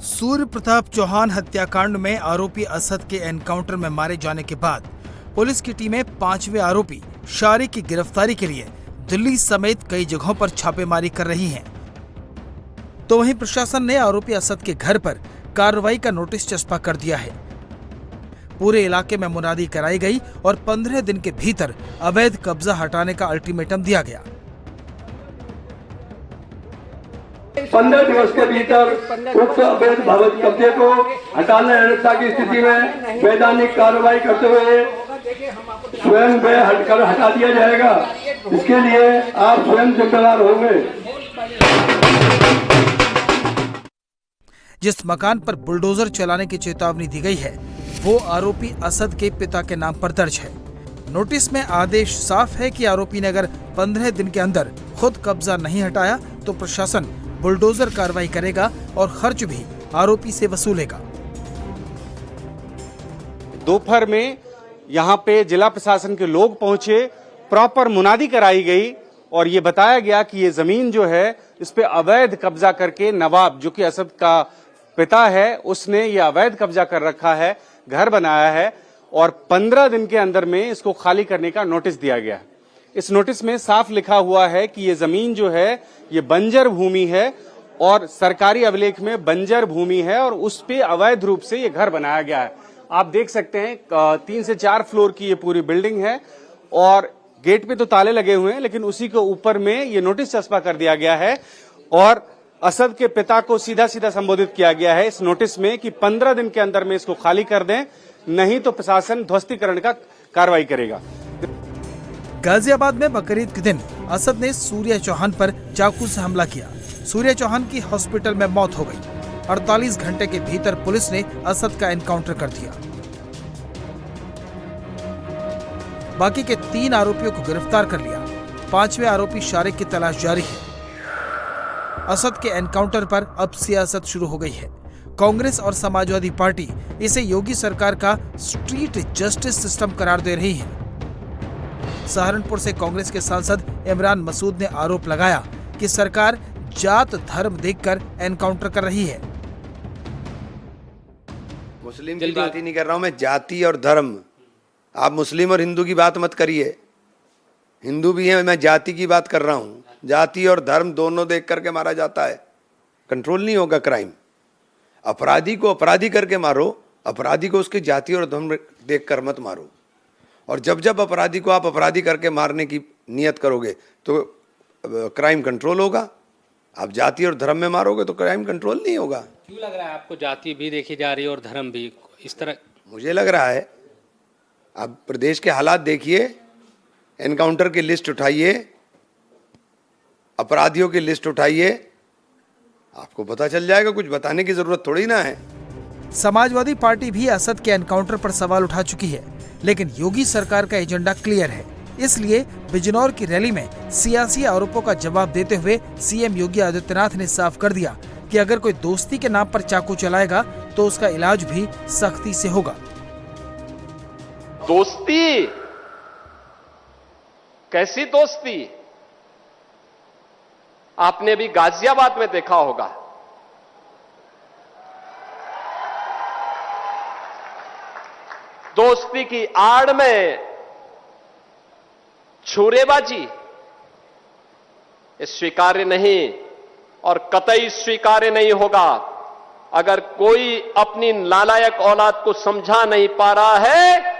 सूर्य प्रताप चौहान हत्याकांड में आरोपी असद के एनकाउंटर में मारे जाने के बाद पुलिस की टीमें 5वें आरोपी शारिक की गिरफ्तारी के लिए दिल्ली समेत कई जगहों पर छापेमारी कर रही हैं। तो वहीं प्रशासन ने आरोपी असद के घर पर कार्रवाई का नोटिस चस्पा कर दिया है। पूरे इलाके में मुनादी कराई गई और 15 दिन के भीतर अवैध कब्जा हटाने का अल्टीमेटम दिया गया। 15 दिवस के भीतर उक्त अवैध भवन कब्जे को हटाने की स्थिति में वैधानिक कार्रवाई करते हुए स्वयं वे हटकर हटा दिया जाएगा। इसके लिए आप स्वयं जिम्मेदार होंगे। जिस मकान पर बुलडोजर चलाने की चेतावनी दी गई है वो आरोपी असद के पिता के नाम पर दर्ज है। नोटिस में आदेश साफ है कि आरोपी ने अगर 15 दिन के अंदर खुद कब्जा नहीं हटाया तो प्रशासन बुलडोजर कार्रवाई करेगा और खर्च भी आरोपी से वसूलेगा। दोपहर में यहाँ पे जिला प्रशासन के लोग पहुंचे, प्रॉपर मुनादी कराई गई और ये बताया गया कि ये जमीन जो है इस पे अवैध कब्जा करके नवाब जो कि असद का पिता है उसने ये अवैध कब्जा कर रखा है, घर बनाया है और 15 दिन के अंदर में इसको खाली करने का नोटिस दिया गया है। इस नोटिस में साफ लिखा हुआ है कि ये जमीन जो है ये बंजर भूमि है और सरकारी अभिलेख में बंजर भूमि है और उस पे अवैध रूप से ये घर बनाया गया है। आप देख सकते हैं 3 से 4 फ्लोर की ये पूरी बिल्डिंग है और गेट पे तो ताले लगे हुए हैं, लेकिन उसी के ऊपर में ये नोटिस चस्पा कर दिया गया है और असद के पिता को सीधा सीधा संबोधित किया गया है इस नोटिस में कि 15 दिन के अंदर में इसको खाली कर दें, नहीं तो प्रशासन ध्वस्तीकरण का कार्रवाई करेगा। गाजियाबाद में बकरीद के दिन असद ने सूर्य चौहान पर चाकू से हमला किया। सूर्य चौहान की हॉस्पिटल में मौत हो गई। 48 घंटे के भीतर पुलिस ने असद का एनकाउंटर कर दिया। बाकी के 3 आरोपियों को गिरफ्तार कर लिया। 5वें आरोपी शारिक की तलाश जारी है। असद के एनकाउंटर पर अब सियासत शुरू हो गई है। कांग्रेस और समाजवादी पार्टी इसे योगी सरकार का स्ट्रीट जस्टिस सिस्टम करार दे रही है। सहारनपुर से कांग्रेस के सांसद इमरान मसूद ने आरोप लगाया कि सरकार जात धर्म देखकर एनकाउंटर कर रही है। मुस्लिम की बात ही नहीं कर रहा हूं मैं, जाति और धर्म। आप मुस्लिम और हिंदू की बात मत करिए। हिंदू भी है, मैं जाति की बात कर रहा हूं। जाति और धर्म दोनों देख करके मारा जाता है। कंट्रोल नहीं होगा क्राइम। अपराधी को अपराधी करके मारो, अपराधी को उसकी जाति और धर्म देख कर मत मारो। और जब जब अपराधी को आप अपराधी करके मारने की नियत करोगे तो क्राइम कंट्रोल होगा। आप जाति और धर्म में मारोगे तो क्राइम कंट्रोल नहीं होगा। क्यों लग रहा है आपको जाति भी देखी जा रही है और धर्म भी इस तरह? मुझे लग रहा है, आप प्रदेश के हालात देखिए, एनकाउंटर की लिस्ट उठाइए, अपराधियों की लिस्ट उठाइए, आपको पता चल जाएगा। कुछ बताने की जरूरत थोड़ी ना है। समाजवादी पार्टी भी असद के एनकाउंटर पर सवाल उठा चुकी है, लेकिन योगी सरकार का एजेंडा क्लियर है। इसलिए बिजनौर की रैली में सियासी आरोपों का जवाब देते हुए सीएम योगी आदित्यनाथ ने साफ कर दिया कि अगर कोई दोस्ती के नाम पर चाकू चलाएगा तो उसका इलाज भी सख्ती से होगा। दोस्ती? कैसी दोस्ती? आपने भी गाजियाबाद में देखा होगा। दोस्ती की आड़ में छुरेबाजी स्वीकार्य नहीं और कतई स्वीकार्य नहीं होगा। अगर कोई अपनी नालायक औलाद को समझा नहीं पा रहा है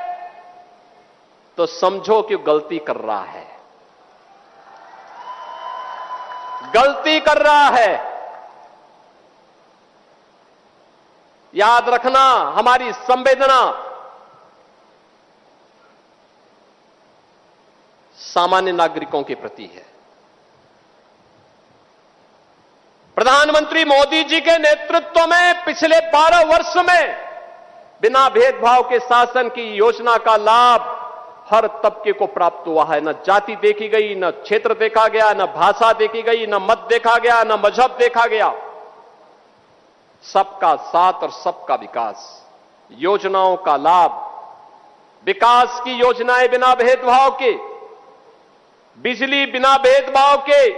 तो समझो कि गलती कर रहा है, गलती कर रहा है। याद रखना, हमारी संवेदना सामान्य नागरिकों के प्रति है। प्रधानमंत्री मोदी जी के नेतृत्व में पिछले 12 वर्ष में बिना भेदभाव के शासन की योजना का लाभ हर तबके को प्राप्त हुआ है। न जाति देखी गई, न क्षेत्र देखा गया, न भाषा देखी गई, न मत देखा गया, न मजहब देखा गया। सबका साथ और सबका विकास, योजनाओं का लाभ, विकास की योजनाएं बिना भेदभाव के, बिजली बिना भेदभाव के,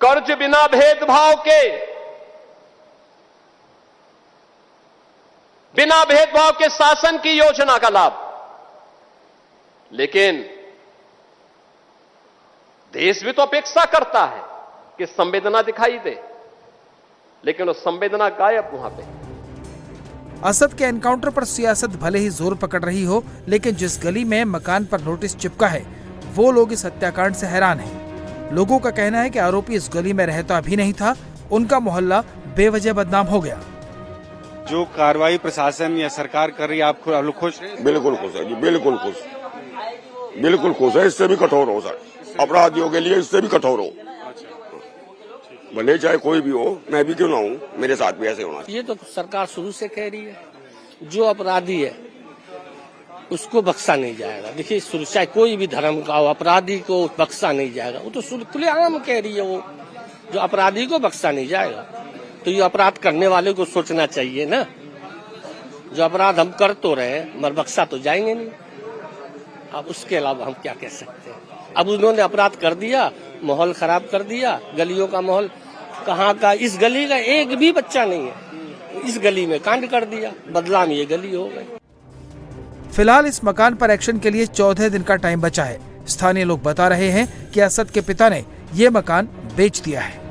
कर्ज बिना भेदभाव के, बिना भेदभाव के शासन की योजना का लाभ। लेकिन देश भी तो अपेक्षा करता है कि संवेदना दिखाई दे, लेकिन वो संवेदना गायब वहां पे। असद के एनकाउंटर पर सियासत भले ही जोर पकड़ रही हो, लेकिन जिस गली में मकान पर नोटिस चिपका है वो लोग इस हत्याकांड से हैरान हैं। लोगों का कहना है कि आरोपी इस गली में रहता भी नहीं था, उनका मोहल्ला बेवजह बदनाम हो गया। जो कार्रवाई प्रशासन या सरकार कर रही है, आप लोग खुश हैं? बिल्कुल खुश है जी, बिल्कुल खुश, बिल्कुल खुश है। इससे भी कठोर हो सर, अपराधियों के लिए इससे भी कठोर हो, भले चाहे कोई भी हो, मैं भी क्यों ना हूँ, मेरे साथ भी ऐसे होना चाहिए। ये तो सरकार शुरू से कह रही है, जो अपराधी है उसको बख्शा नहीं जाएगा। देखिए, चाहे कोई भी धर्म का हो, अपराधी को बख्शा नहीं जाएगा। वो तो खुलेआम कह रही है, वो जो अपराधी को बख्शा नहीं जाएगा। तो ये अपराध करने वाले को सोचना चाहिए ना, जो अपराध हम कर तो रहे मगर बख्शा तो जाएंगे नहीं। अब उसके अलावा हम क्या कह सकते हैं। अब उन्होंने अपराध कर दिया, माहौल खराब कर दिया, गलियों का माहौल। कहाँ का, इस गली का एक भी बच्चा नहीं है, इस गली में कांड कर दिया, बदला में ये गली हो गई। फिलहाल इस मकान पर एक्शन के लिए 14 दिन का टाइम बचा है। स्थानीय लोग बता रहे हैं कि असद के पिता ने ये मकान बेच दिया है।